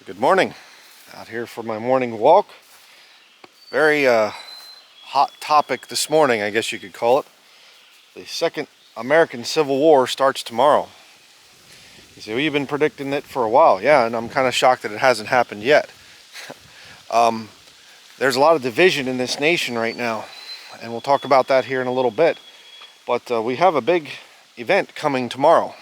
Good morning. Out here for my morning walk. Very hot topic this morning, I guess you could call it. The Second American Civil War starts tomorrow. You say, well, you've been predicting it for a while. Yeah, and I'm kind of shocked that it hasn't happened yet. There's a lot of division in this nation right now, and we'll talk about that here in a little bit. But we have a big event coming tomorrow,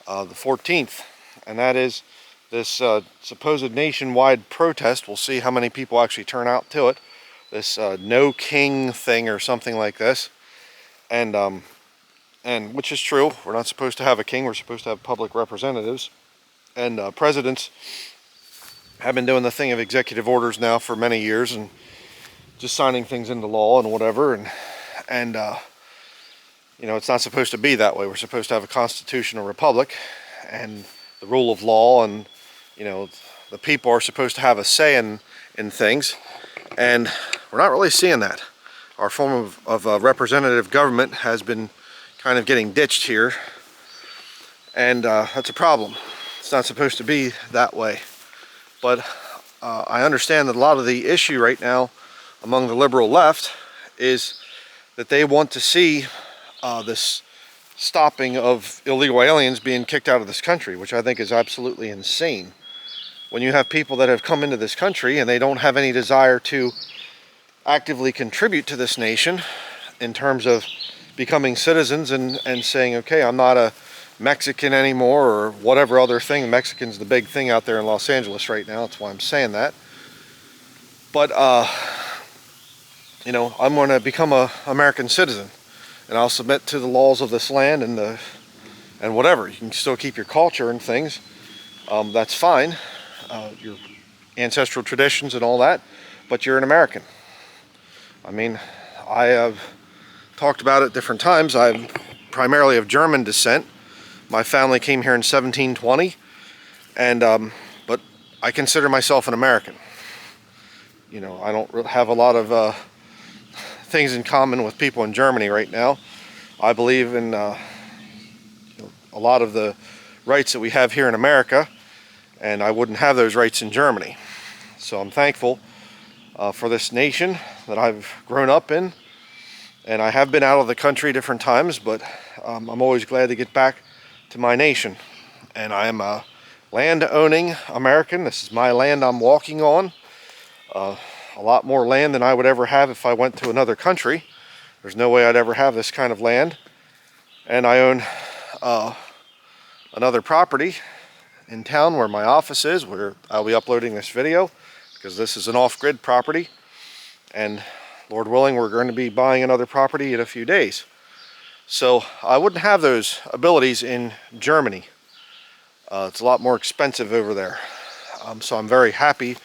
the 14th, and that is this supposed nationwide protest. We'll see how many people actually turn out to it. This no king thing or something like this, and which is true. We're not supposed to have a king. We're supposed to have public representatives, and presidents have been doing the thing of executive orders now for many years and just signing things into law and whatever. And you know, it's not supposed to be that way. We're supposed to have a constitutional republic and the rule of law, and you know, the people are supposed to have a say in things, and we're not really seeing that. Our form of representative government has been kind of getting ditched here, and that's a problem. It's not supposed to be that way. But I understand that a lot of the issue right now among the liberal left is that they want to see this stopping of illegal aliens being kicked out of this country, which I think is absolutely insane. When you have people that have come into this country and they don't have any desire to actively contribute to this nation in terms of becoming citizens and saying, okay, I'm not a Mexican anymore, or whatever other thing. Mexican's the big thing out there in Los Angeles right now. That's why I'm saying that. But, you know, I'm going to become an American citizen, and I'll submit to the laws of this land and whatever. You can still keep your culture and things. That's fine. Your ancestral traditions and all that, but you're an American. I mean, I have talked about it different times. I'm primarily of German descent. My family came here in 1720, and but I consider myself an American. You know, I don't really have a lot of things in common with people in Germany right now. I believe in you know, a lot of the rights that we have here in America, and I wouldn't have those rights in Germany. So I'm thankful for this nation that I've grown up in, and I have been out of the country different times, but I'm always glad to get back to my nation. And I am a land-owning American. This is my land I'm walking on. A lot more land than I would ever have if I went to another country. There's no way I'd ever have this kind of land. And I own another property in town where my office is, where I'll be uploading this video, because this is an off-grid property, and Lord willing, we're going to be buying another property in a few days. So I wouldn't have those abilities in Germany. It's a lot more expensive over there. So I'm very happy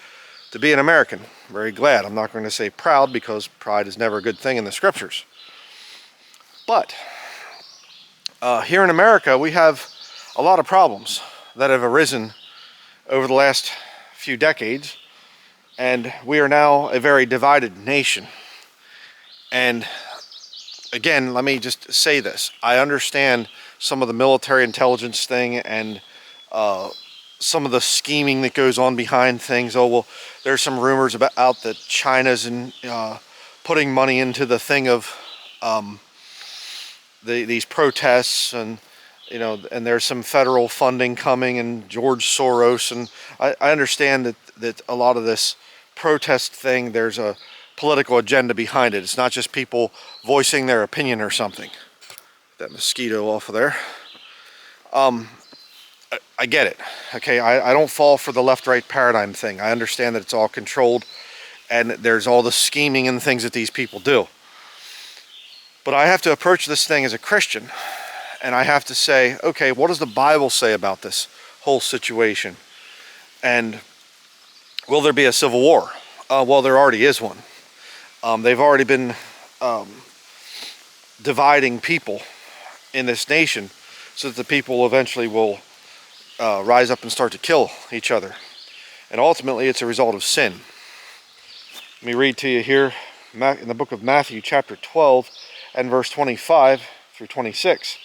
to be an American. Very glad. I'm not going to say proud, because pride is never a good thing in the scriptures. But here in America, we have a lot of problems that have arisen over the last few decades, and we are now a very divided nation. And again, let me just say this. I understand some of the military intelligence thing and some of the scheming that goes on behind things. Oh, well, there's some rumors out that China's putting money into the thing of these protests, and you know, and there's some federal funding coming, and George Soros, and I understand that a lot of this protest thing, there's a political agenda behind it. It's not just people voicing their opinion or something. That mosquito off of there. I get it. Okay, I don't fall for the left-right paradigm thing. I understand that it's all controlled, and there's all the scheming and things that these people do. But I have to approach this thing as a Christian, and I have to say, okay, what does the Bible say about this whole situation? And will there be a civil war? Well, there already is one. They've already been dividing people in this nation so that the people eventually will rise up and start to kill each other. And ultimately, it's a result of sin. Let me read to you here in the book of Matthew, chapter 12, and verse 25 through 26.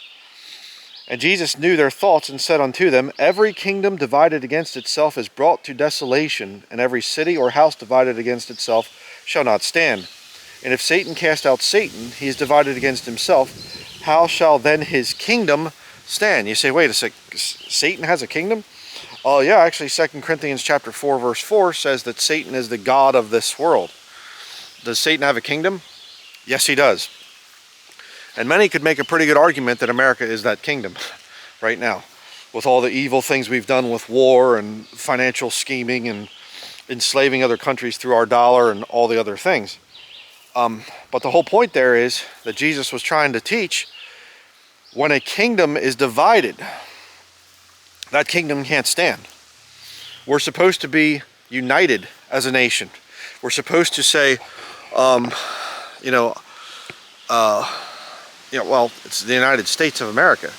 And Jesus knew their thoughts and said unto them, every kingdom divided against itself is brought to desolation, and every city or house divided against itself shall not stand. And if Satan cast out Satan, he is divided against himself. How shall then his kingdom stand? You say, wait a sec, Satan has a kingdom? Oh yeah, actually 2 Corinthians chapter 4 verse 4 says that Satan is the god of this world. Does Satan have a kingdom? Yes, he does. And many could make a pretty good argument that America is that kingdom right now, with all the evil things we've done with war and financial scheming and enslaving other countries through our dollar and all the other things. But the whole point there is that Jesus was trying to teach, when a kingdom is divided, that kingdom can't stand. We're supposed to be united as a nation. We're supposed to say, well, it's the United States of America.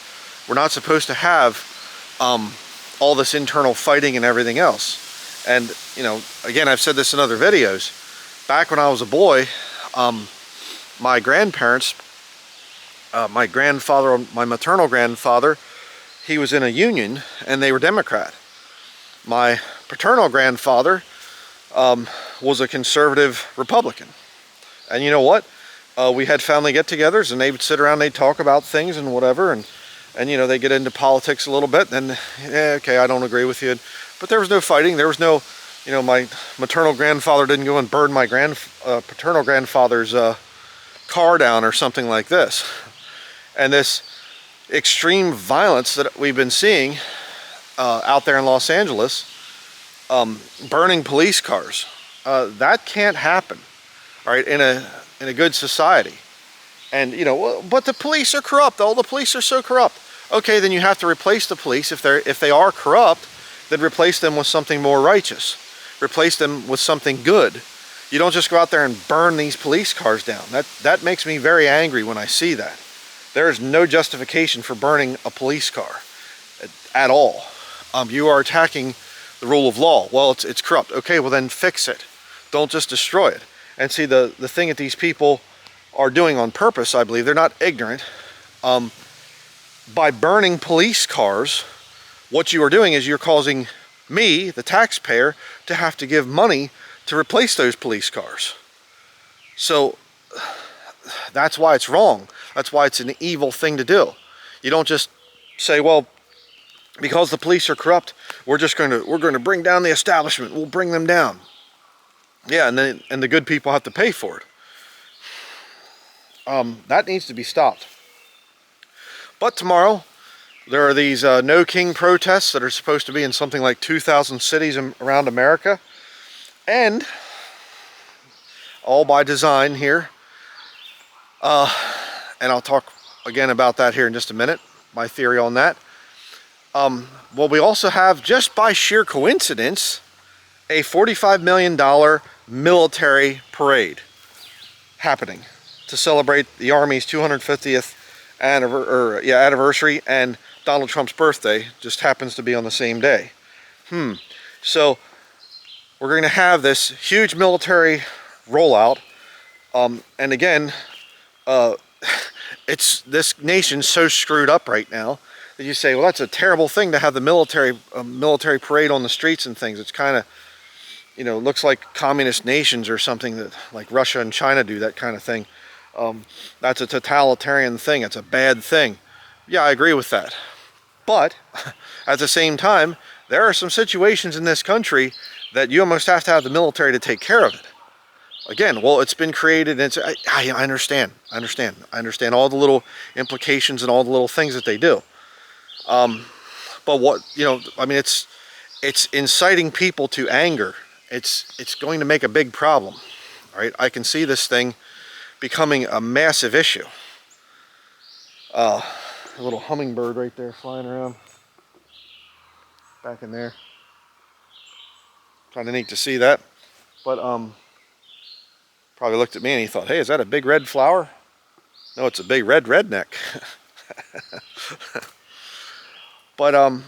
We're not supposed to have all this internal fighting and everything else. And, again, I've said this in other videos. Back when I was a boy, my grandparents, my grandfather, my maternal grandfather, he was in a union and they were Democrat. My paternal grandfather was a conservative Republican. And you know what? We had family get-togethers, and they would sit around, they'd talk about things and whatever, and they get into politics a little bit, and yeah, okay, I don't agree with you. But there was no fighting. There was no, my maternal grandfather didn't go and burn my paternal grandfather's car down or something like this. And this extreme violence that we've been seeing out there in Los Angeles, burning police cars, that can't happen, all right, in a good society. And but the police are corrupt. All the police are so corrupt. Okay, then you have to replace the police. If they are corrupt, then replace them with something more righteous. Replace them with something good. You don't just go out there and burn these police cars down. That makes me very angry when I see that. There is no justification for burning a police car at all. You are attacking the rule of law. Well, it's corrupt. Okay, well then fix it. Don't just destroy it. And see, the thing that these people are doing on purpose, I believe, they're not ignorant. By burning police cars, what you are doing is you're causing me, the taxpayer, to have to give money to replace those police cars. So that's why it's wrong. That's why it's an evil thing to do. You don't just say, well, because the police are corrupt, we're going to bring down the establishment. We'll bring them down. Yeah, and the good people have to pay for it. That needs to be stopped. But tomorrow, there are these No King protests that are supposed to be in something like 2,000 cities around America. And, all by design here. And I'll talk again about that here in just a minute, my theory on that. Well, we also have, just by sheer coincidence, a $45 million military parade happening to celebrate the Army's 250th anniversary, and Donald Trump's birthday just happens to be on the same day. So we're going to have this huge military rollout, and again, this nation's so screwed up right now that you say, well, that's a terrible thing to have the military parade on the streets and things. It's kind of, looks like communist nations or something, that like Russia and China do that kind of thing. That's a totalitarian thing. It's a bad thing. Yeah, I agree with that. But at the same time, there are some situations in this country that you almost have to have the military to take care of it. Again, well, it's been created, and I understand. I understand all the little implications and all the little things that they do. But what, I mean, it's inciting people to anger. It's going to make a big problem, right? I can see this thing becoming a massive issue. A little hummingbird right there flying around back in there. Kind of neat to see that. But probably looked at me and he thought, hey, is that a big red flower? No, it's a big red redneck. But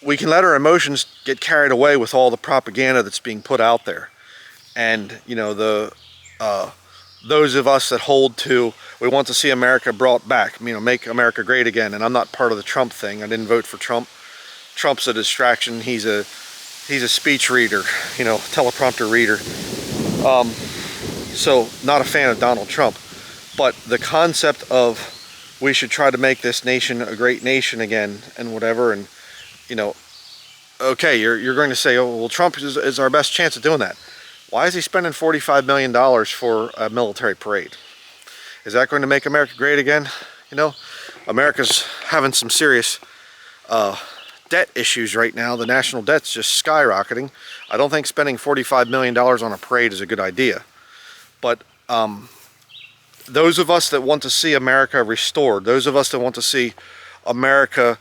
we can let our emotions get carried away with all the propaganda that's being put out there, and the those of us that hold to, we want to see America brought back, you know, make America great again. And I'm not part of the Trump thing. I didn't vote for Trump. Trump's a distraction. He's a speech reader, you know, teleprompter reader. So not a fan of Donald Trump. But the concept of we should try to make this nation a great nation again and whatever, and, you know, okay, you're going to say, oh, well, Trump is our best chance at doing that. Why is he spending $45 million for a military parade? Is that going to make America great again? You know, America's having some serious debt issues right now. The national debt's just skyrocketing. I don't think spending $45 million on a parade is a good idea. But those of us that want to see America restored, those of us that want to see America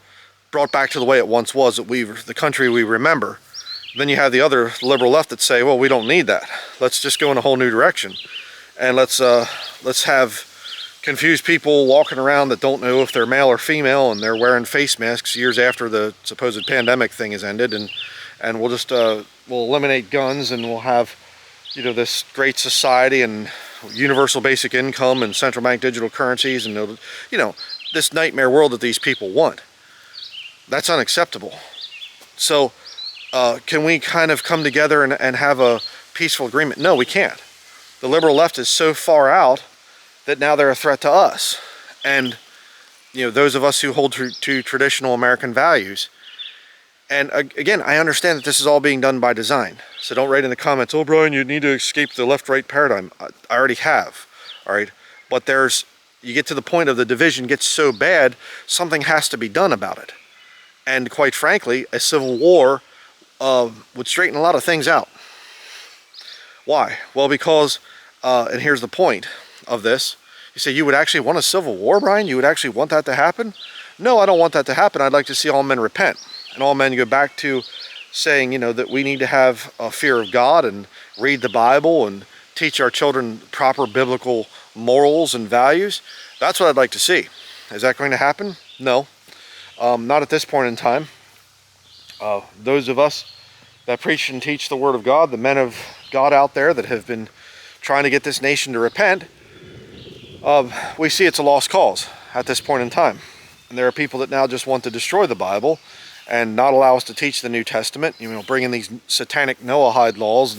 brought back to the way it once was, the country we remember, then you have the other liberal left that say, well, we don't need that. Let's just go in a whole new direction. And let's have confused people walking around that don't know if they're male or female, and they're wearing face masks years after the supposed pandemic thing has ended, and we'll just we'll eliminate guns, and we'll have, you know, this great society and universal basic income and central bank digital currencies, and, you know, this nightmare world that these people want. That's unacceptable. So can we kind of come together and have a peaceful agreement? No, we can't. The liberal left is so far out that now they're a threat to us. And, you know, those of us who hold to traditional American values. And again, I understand that this is all being done by design. So don't write in the comments, oh, Brian, you need to escape the left-right paradigm. I already have, all right? But you get to the point of the division gets so bad, something has to be done about it. And quite frankly, a civil war would straighten a lot of things out. Why? Well, because, and here's the point of this. You say, you would actually want a civil war, Brian? You would actually want that to happen? No, I don't want that to happen. I'd like to see all men repent. And all men go back to saying, you know, that we need to have a fear of God and read the Bible and teach our children proper biblical morals and values. That's what I'd like to see. Is that going to happen? No. Not at this point in time. Those of us that preach and teach the Word of God, the men of God out there that have been trying to get this nation to repent, we see it's a lost cause at this point in time. And there are people that now just want to destroy the Bible and not allow us to teach the New Testament, you know, bring in these satanic Noahide laws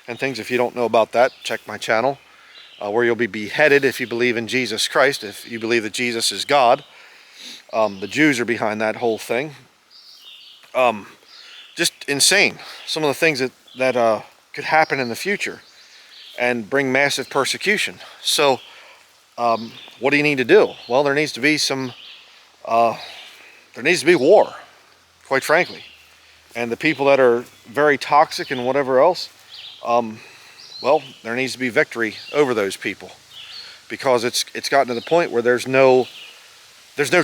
and things. If you don't know about that, check my channel, where you'll be beheaded if you believe in Jesus Christ, if you believe that Jesus is God. The Jews are behind that whole thing. Just insane. Some of the things that could happen in the future and bring massive persecution. So what do you need to do? Well, there needs to be war, quite frankly. And the people that are very toxic and whatever else, well, there needs to be victory over those people, because it's gotten to the point where there's no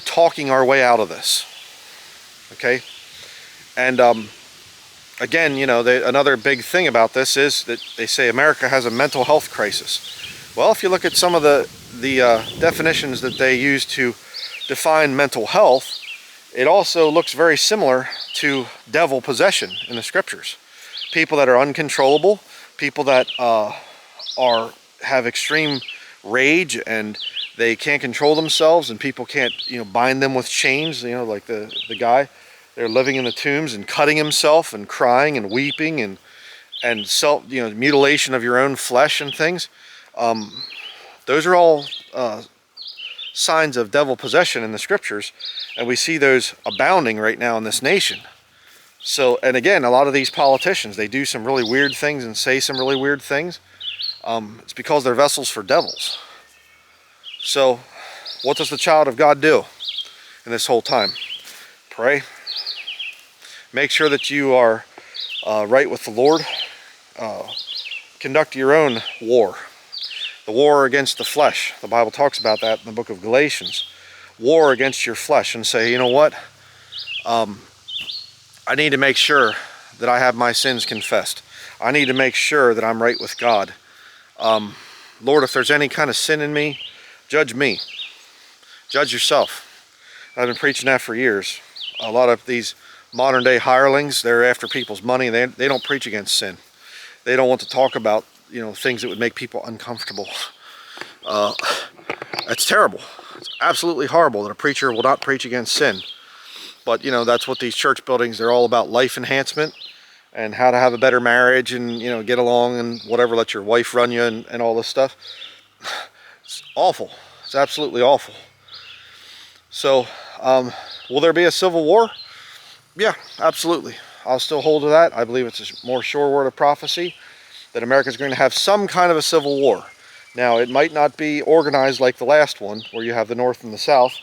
talking our way out of this. Okay? And again, you know, another big thing about this is that they say America has a mental health crisis. Well, if you look at some of the definitions that they use to define mental health, it also looks very similar to devil possession in the scriptures. People that are uncontrollable, people that have extreme rage and they can't control themselves, and people can't, you know, bind them with chains, you know, like the guy. They're living in the tombs and cutting himself and crying and weeping and self, you know, mutilation of your own flesh and things. Those are all signs of devil possession in the scriptures, and we see those abounding right now in this nation. So, and again, a lot of these politicians, they do some really weird things and say some really weird things. It's because they're vessels for devils. So, what does the child of God do in this whole time? Pray. Make sure that you are right with the Lord. Conduct your own war. The war against the flesh. The Bible talks about that in the book of Galatians. War against your flesh, and say, you know what? I need to make sure that I have my sins confessed. I need to make sure that I'm right with God. Lord, if there's any kind of sin in me, judge me. Judge yourself. I've been preaching that for years. A lot of these modern day hirelings, they're after people's money. They don't preach against sin. They don't want to talk about, you know, things that would make people uncomfortable. That's terrible. It's absolutely horrible that a preacher will not preach against sin. But, you know, that's what these church buildings, they're all about life enhancement and how to have a better marriage and, you know, get along and whatever, let your wife run you and all this stuff. It's awful. It's absolutely awful. So, will there be a civil war? Yeah, absolutely. I'll still hold to that. I believe it's a more sure word of prophecy that America's going to have some kind of a civil war. Now, it might not be organized like the last one, where you have the North and the South,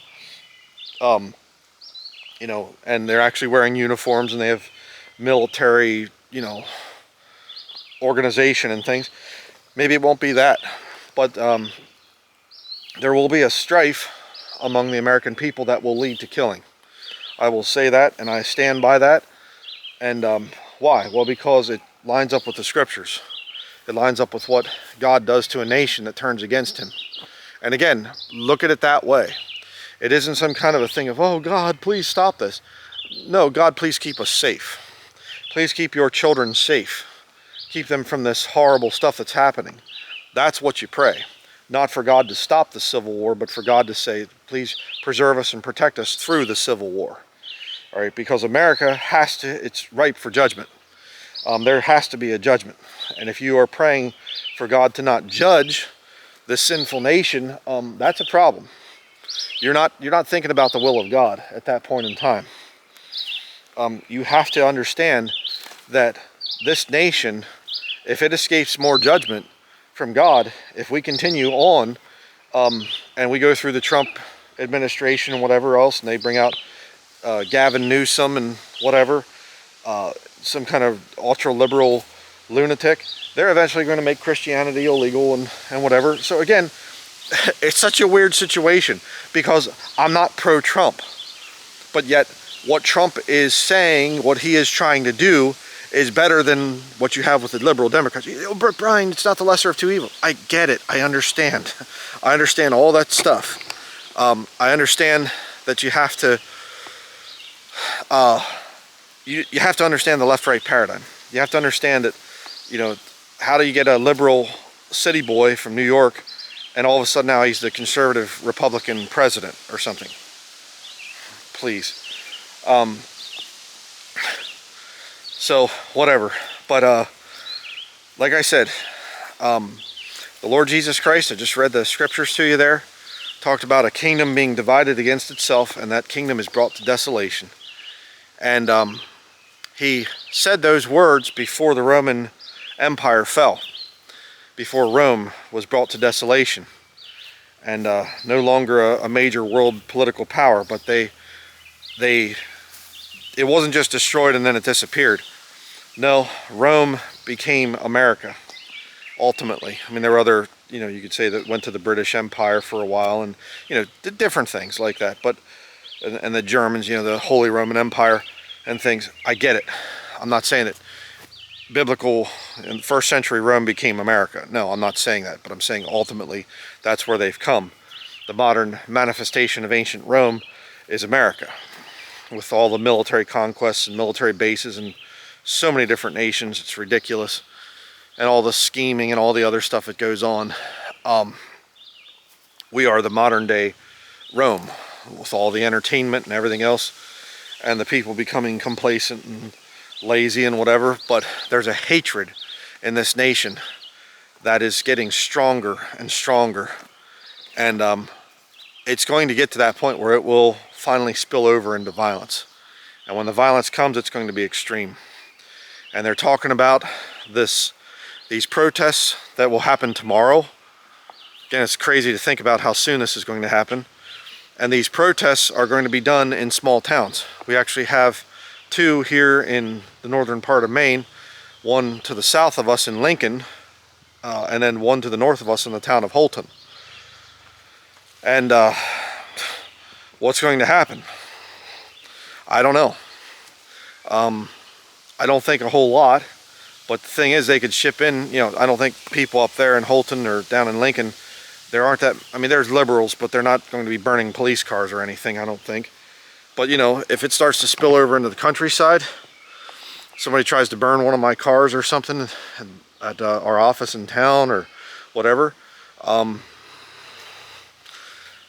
you know, and they're actually wearing uniforms and they have military, you know, organization and things. Maybe it won't be that, but there will be a strife among the American people that will lead to killing. I will say that, and I stand by that. And why? Well, because it lines up with the scriptures. It lines up with what God does to a nation that turns against him. And again, look at it that way. It isn't some kind of a thing of, oh, God, please stop this. No, God, please keep us safe. Please keep your children safe. Keep them from this horrible stuff that's happening. That's what you pray. Not for God to stop the civil war, but for God to say, please preserve us and protect us through the civil war. All right, because America has to, it's ripe for judgment. There has to be a judgment. And if you are praying for God to not judge this sinful nation, that's a problem. You're not thinking about the will of God at that point in time. You have to understand that this nation, if it escapes more judgment from God, if we continue on and we go through the Trump administration and whatever else, and they bring out Gavin Newsom and whatever, some kind of ultra-liberal lunatic, they're eventually going to make Christianity illegal and whatever. So again, it's such a weird situation because I'm not pro-Trump, but yet what Trump is saying, what he is trying to do, is better than what you have with the liberal Democrats. Oh, Brian, it's not the lesser of two evils. I get it. I understand. I understand all that stuff. I understand that you have to you have to understand the left-right paradigm. You have to understand that, you know, how do you get a liberal city boy from New York and all of a sudden now he's the conservative Republican president or something? Please. So, whatever. But, like I said, the Lord Jesus Christ, I just read the scriptures to you there, talked about a kingdom being divided against itself, and that kingdom is brought to desolation. And he said those words before the Roman Empire fell, before Rome was brought to desolation, and no longer a major world political power, but it wasn't just destroyed and then it disappeared. No, Rome became America, ultimately. I mean, there were other, you know, you could say that went to the British Empire for a while and, you know, did different things like that. But, and the Germans, you know, the Holy Roman Empire and things. I get it. I'm not saying that biblical, in first century Rome became America. No, I'm not saying that. But I'm saying ultimately that's where they've come. The modern manifestation of ancient Rome is America, with all the military conquests and military bases and so many different nations. It's ridiculous. And all the scheming and all the other stuff that goes on. We are the modern day Rome, with all the entertainment and everything else, and the people becoming complacent and lazy and whatever. But there's a hatred in this nation that is getting stronger and stronger. And it's going to get to that point where it will finally spill over into violence. And when the violence comes, it's going to be extreme. And they're talking about these protests that will happen tomorrow. Again, it's crazy to think about how soon this is going to happen. And these protests are going to be done in small towns. We actually have two here in the northern part of Maine, one to the south of us in Lincoln, and then one to the north of us in the town of Holton. And what's going to happen? I don't know. I don't think a whole lot, but the thing is they could ship in, you know, I don't think people up there in Holton or down in Lincoln, there aren't that, I mean, there's liberals, but they're not going to be burning police cars or anything, I don't think. But, you know, if it starts to spill over into the countryside, somebody tries to burn one of my cars or something at our office in town or whatever,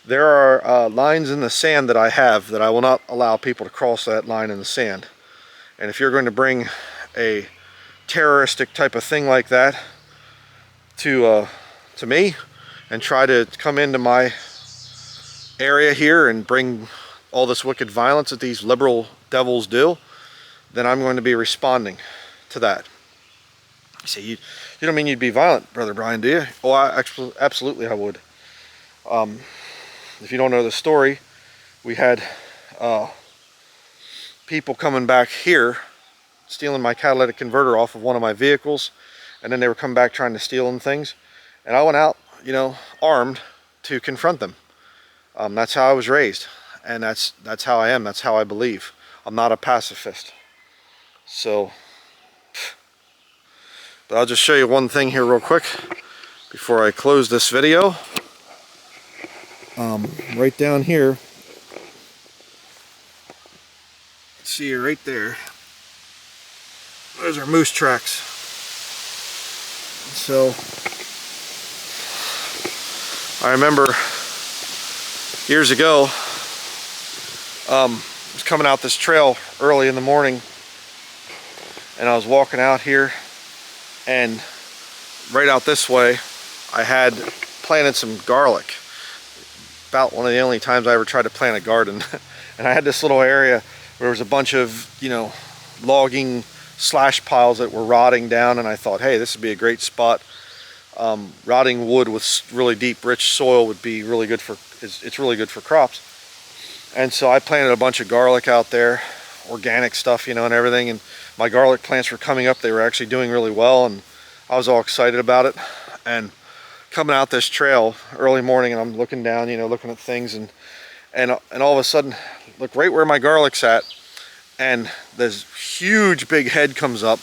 There are lines in the sand that I have that I will not allow people to cross that line in the sand. And if you're going to bring a terroristic type of thing like that to me and try to come into my area here and bring all this wicked violence that these liberal devils do, then I'm going to be responding to that. You say, you don't mean you'd be violent, Brother Brian, do you? Oh, absolutely I would. If you don't know the story, we had people coming back here, stealing my catalytic converter off of one of my vehicles, and then they were coming back trying to steal things. And I went out, you know, armed to confront them. That's how I was raised, and that's how I am. That's how I believe. I'm not a pacifist. So, but I'll just show you one thing here real quick before I close this video. Right down here, see you right there. Those are moose tracks. So I remember years ago, I was coming out this trail early in the morning, and I was walking out here, and right out this way I had planted some garlic. About one of the only times I ever tried to plant a garden. And I had this little area where there was a bunch of, you know, logging slash piles that were rotting down, and I thought, hey, this would be a great spot. Rotting wood with really deep, rich soil would be really good for, it's really good for crops. And so I planted a bunch of garlic out there, organic stuff, you know, and everything, and my garlic plants were coming up. They were actually doing really well, and I was all excited about it. And coming out this trail early morning, and I'm looking down, you know, looking at things, and all of a sudden, look right where my garlic's at, and this huge big head comes up,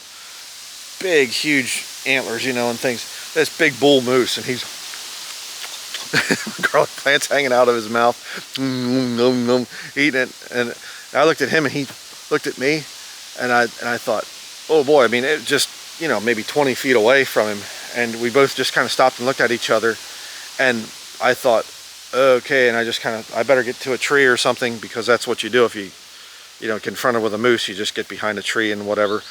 big huge antlers, you know, and things. This big bull moose, and he's garlic plants hanging out of his mouth, eating it. And I looked at him, and he looked at me, and I thought, oh boy. I mean, it just, you know, maybe 20 feet away from him, and we both just kind of stopped and looked at each other, and I thought, okay. And I just kind of, I better get to a tree or something, because that's what you do if you know, confronted with a moose. You just get behind a tree and whatever.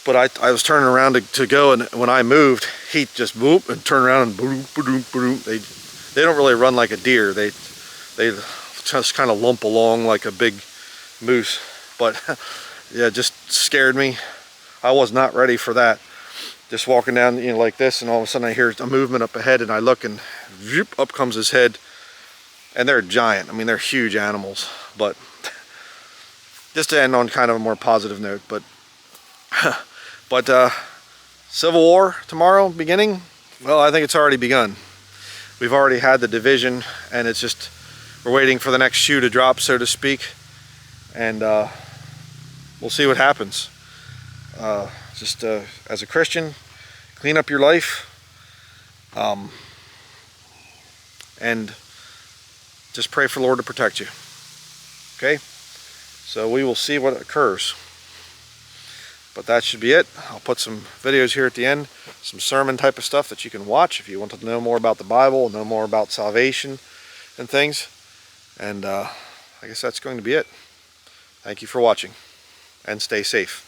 But I was turning around to go, and when I moved, he just whoop and turned around and boom, boom, boom. They don't really run like a deer. They just kind of lump along like a big moose. But yeah, it just scared me. I was not ready for that. Just walking down, you know, like this, and all of a sudden I hear a movement up ahead, and I look, and whoop, up comes his head. And they're giant. I mean, they're huge animals. But just to end on kind of a more positive note, but Civil War tomorrow beginning? Well, I think it's already begun. We've already had the division, and it's just, we're waiting for the next shoe to drop, so to speak, and we'll see what happens. As a Christian, clean up your life, and just pray for the Lord to protect you. Okay? So we will see what occurs. But that should be it. I'll put some videos here at the end, some sermon type of stuff that you can watch if you want to know more about the Bible, know more about salvation and things. And I guess that's going to be it. Thank you for watching, and stay safe.